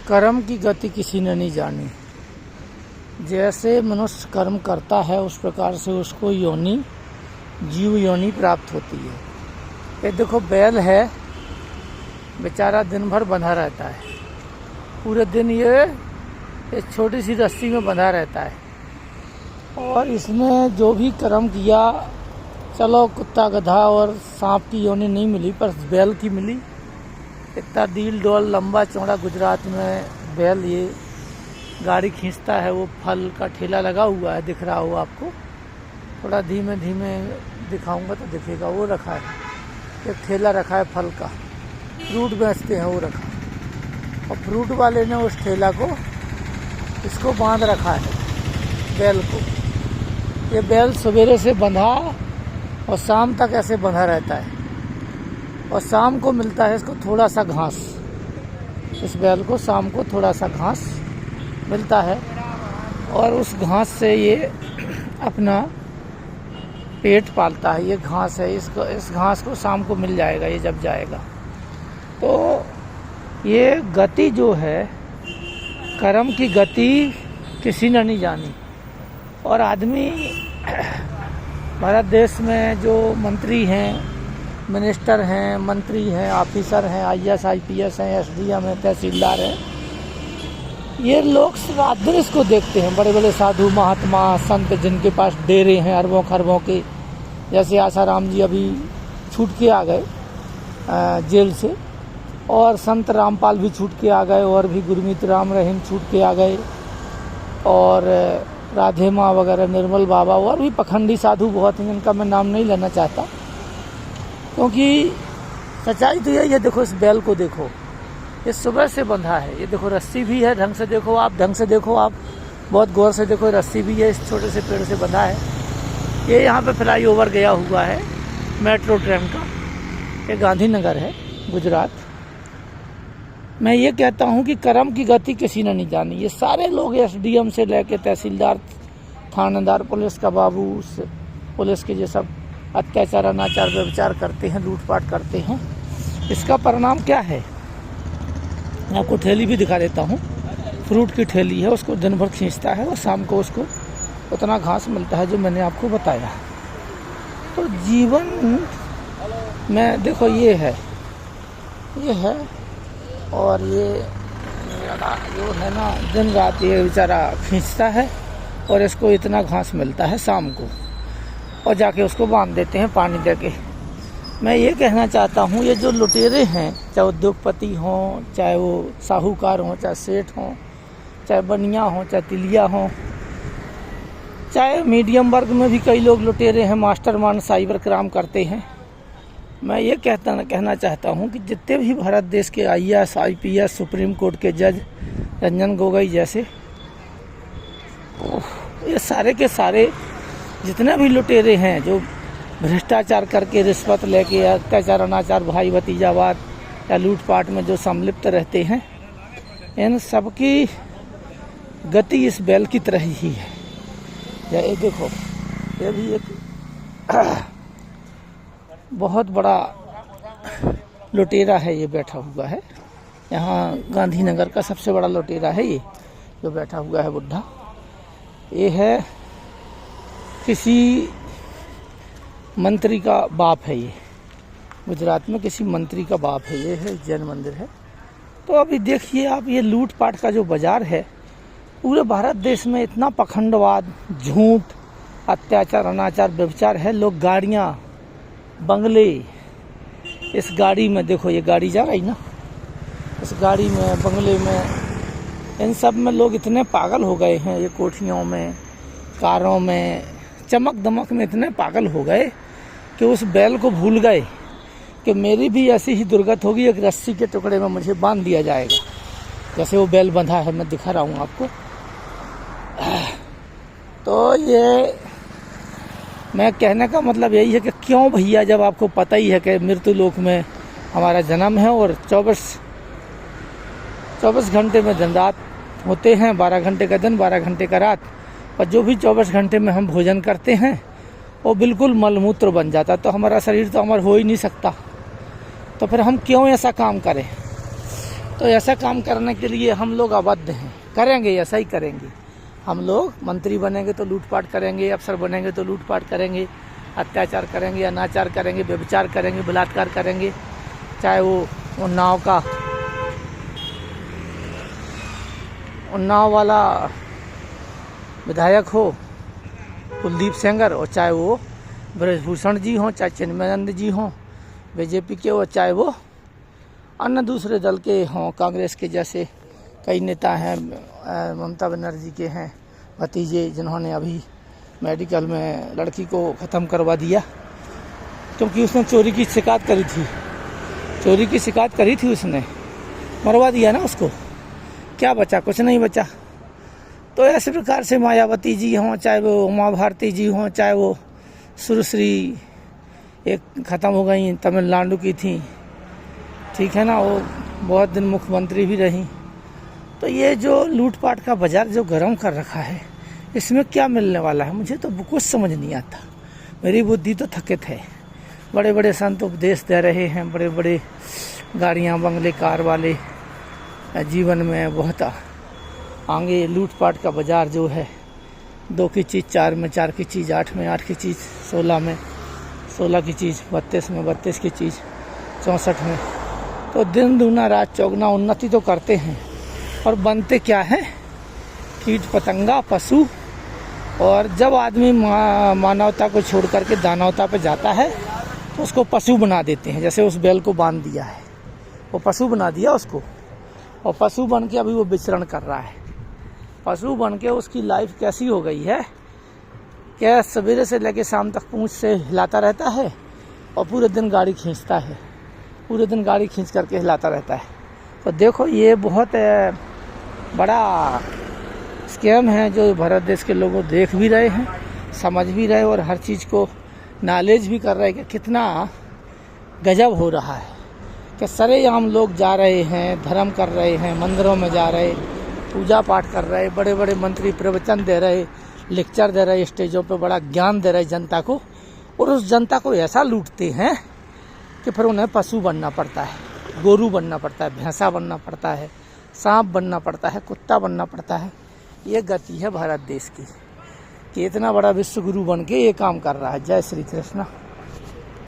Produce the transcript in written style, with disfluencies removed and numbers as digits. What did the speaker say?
कर्म की गति किसी ने नहीं जानी। जैसे मनुष्य कर्म करता है उस प्रकार से उसको योनि, जीव योनि प्राप्त होती है। ये देखो बैल है, बेचारा दिन भर बंधा रहता है, पूरे दिन ये एक छोटी सी रस्सी में बंधा रहता है और इसने जो भी कर्म किया, चलो कुत्ता गधा और सांप की योनि नहीं मिली पर बैल की मिली। इतना डील डोल लंबा चौड़ा गुजरात में बैल ये गाड़ी खींचता है। वो फल का ठेला लगा हुआ है, दिख रहा हो आपको, थोड़ा धीमे धीमे दिखाऊंगा तो दिखेगा। वो रखा है एक ठेला रखा है फल का, फ्रूट बेचते हैं वो रखा है और फ्रूट वाले ने उस ठेला को इसको बांध रखा है बैल को। ये बैल सवेरे से बंधा और शाम तक ऐसे बंधा रहता है और शाम को मिलता है इसको थोड़ा सा घास। इस बैल को शाम को थोड़ा सा घास मिलता है और उस घास से ये अपना पेट पालता है। ये घास है, इस घास को शाम को मिल जाएगा ये जब जाएगा। तो ये गति जो है, कर्म की गति किसी ने नहीं जानी। और आदमी भारत देश में जो मंत्री हैं, मिनिस्टर हैं, मंत्री हैं, ऑफिसर हैं, IAS IPS हैं, SDM हैं, तहसीलदार हैं, ये लोग रात दिन इसको देखते हैं। बड़े बड़े साधु महात्मा संत जिनके पास डेरे हैं अरबों खरबों के, जैसे आसाराम जी अभी छूट के आ गए जेल से, और संत रामपाल भी छूट के आ गए, और भी गुरमीत राम रहीम छूट के आ गए, और राधे माँ वगैरह, निर्मल बाबा, और भी पखंडी साधु बहुत हैं जिनका मैं नाम नहीं लेना चाहता, क्योंकि सच्चाई तो यही है। देखो इस बैल को देखो, ये सुबह से बंधा है। ये देखो रस्सी भी है, ढंग से देखो आप, बहुत गौर से देखो, रस्सी भी है, इस छोटे से पेड़ से बंधा है। ये यहाँ पे फ्लाई ओवर गया हुआ है मेट्रो ट्रेन का, ये गांधीनगर है गुजरात। मैं ये कहता हूँ कि कर्म की गति किसी ने नहीं जानी। ये सारे लोग SDM से लेके तहसीलदार, थानेदार, पुलिस का बाबू, पुलिस के जो सब अत्याचार, अनाचार, व्यभिचार करते हैं, लूटपाट करते हैं, इसका परिणाम क्या है? मैं आपको ठेली भी दिखा देता हूँ। फ्रूट की ठेली है, उसको दिन भर खींचता है और शाम को उसको उतना घास मिलता है जो मैंने आपको बताया। तो जीवन में देखो ये है और ये जो है ना, दिन रात ये बेचारा खींचता है और इसको इतना घास मिलता है शाम को, और जाके उसको बांध देते हैं पानी देके। मैं ये कहना चाहता हूँ, ये जो लुटेरे हैं, चाहे उद्योगपति हों, चाहे वो साहूकार हों, चाहे सेठ हों, चाहे बनिया हों, चाहे तिलिया हों, चाहे मीडियम वर्ग में भी कई लोग लुटेरे हैं, मास्टरमाइंड साइबर क्राइम करते हैं। मैं ये कहना चाहता हूँ कि जितने भी भारत देश के IAS IPS, सुप्रीम कोर्ट के जज रंजन गोगोई जैसे, ये सारे के सारे जितने भी लुटेरे हैं जो भ्रष्टाचार करके, रिश्वत लेके, अत्याचार, अनाचार, भाई भतीजावाद या लूटपाट में जो सम्मिलित रहते हैं, इन सबकी गति इस बैल की तरह ही है। ये देखो, ये भी एक बहुत बड़ा लुटेरा है, ये बैठा हुआ है यहाँ गांधीनगर का सबसे बड़ा लुटेरा है ये जो बैठा हुआ है बुढ़ा। ये है किसी मंत्री का बाप है, ये गुजरात में किसी मंत्री का बाप है। ये है जैन मंदिर है। तो अभी देखिए आप, ये लूटपाट का जो बाजार है, पूरे भारत देश में इतना पखंडवाद, झूठ, अत्याचार, अनाचार, व्यभिचार है। लोग गाड़ियाँ, बंगले, इस गाड़ी में देखो, ये गाड़ी जा रही ना, इस गाड़ी में, बंगले में, इन सब में लोग इतने पागल हो गए हैं। ये कोठियों में, कारों में, चमक दमक में इतने पागल हो गए कि उस बैल को भूल गए कि मेरी भी ऐसी ही दुर्गत होगी, एक रस्सी के टुकड़े में मुझे बांध दिया जाएगा, जैसे वो बैल बंधा है। मैं दिखा रहा हूँ आपको। तो ये मैं कहने का मतलब यही है कि क्यों भैया, जब आपको पता ही है कि मृत्यु लोक में हमारा जन्म है और 24 घंटे में दिन रात होते हैं, 12 घंटे का दिन, 12 घंटे का रात, और जो भी 24 घंटे में हम भोजन करते हैं वो बिल्कुल मलमूत्र बन जाता। तो हमारा शरीर तो अमर हो ही नहीं सकता, तो फिर हम क्यों ऐसा काम करें? तो ऐसा काम करने के लिए हम लोग आबद्ध हैं, करेंगे, ऐसा ही करेंगे। हम लोग मंत्री बनेंगे तो लूटपाट करेंगे, अफसर बनेंगे तो लूटपाट करेंगे, अत्याचार करेंगे, अनाचार करेंगे, व्यभिचार करेंगे, बलात्कार करेंगे। चाहे वो उन्नाव वाला विधायक हो कुलदीप सेंगर, और चाहे वो ब्रजभूषण जी हों, चाहे चिन्मयानंद जी हों बीजेपी के, और चाहे वो अन्य दूसरे दल के हों, कांग्रेस के जैसे कई नेता हैं, ममता बनर्जी के हैं भतीजे, जिन्होंने अभी मेडिकल में लड़की को ख़त्म करवा दिया क्योंकि उसने चोरी की शिकायत करी थी, उसने मरवा दिया ना उसको। क्या बचा? कुछ नहीं बचा। तो ऐसे प्रकार से मायावती जी हों, चाहे वो उमा भारती जी हों, चाहे वो सुरश्री एक ख़त्म हो गई, तमिलनाडु की थी, ठीक है ना, वो बहुत दिन मुख्यमंत्री भी रही। तो ये जो लूटपाट का बाजार जो गर्म कर रखा है, इसमें क्या मिलने वाला है मुझे तो कुछ समझ नहीं आता। मेरी बुद्धि तो थकित है। बड़े बड़े संत उपदेश दे रहे हैं, बड़े बड़े गाड़ियाँ बंगले कार वाले जीवन में बहुत आगे। लूटपाट का बाजार जो है, 2 की चीज़ 4 में, 4 की चीज़ 8 में, 8 की चीज़ 16 में, 16 की चीज़ 32 में, 32 की चीज़ 64 में। तो दिन दूना रात चौगुना उन्नति तो करते हैं और बनते क्या है? कीट पतंगा, पशु। और जब आदमी मानवता को छोड़ करके दानवता पे जाता है तो उसको पशु बना देते हैं। जैसे उस बैल को बांध दिया है, वो पशु बना दिया उसको, और पशु बन के अभी वो विचरण कर रहा है। पशु बन के उसकी लाइफ कैसी हो गई है कि सवेरे से लेकर शाम तक पूंछ से हिलाता रहता है और पूरे दिन गाड़ी खींचता है, पूरे दिन गाड़ी खींच करके हिलाता रहता है। तो देखो, ये बहुत बड़ा स्कैम है जो भारत देश के लोग देख भी रहे हैं, समझ भी रहे और हर चीज़ को नॉलेज भी कर रहे हैं कि कितना गजब हो रहा है। कि सरेआम लोग जा रहे हैं, धर्म कर रहे हैं, मंदिरों में जा रहे, पूजा पाठ कर रहे, बड़े बड़े मंत्री प्रवचन दे रहे, लेक्चर दे रहे, स्टेजों पे बड़ा ज्ञान दे रहे जनता को, और उस जनता को ऐसा लूटते हैं कि फिर उन्हें पशु बनना पड़ता है, गोरू बनना पड़ता है, भैंसा बनना पड़ता है, सांप बनना पड़ता है, कुत्ता बनना पड़ता है। ये गति है भारत देश की कि इतना बड़ा विश्व गुरु बन के ये काम कर रहा है। जय श्री कृष्ण।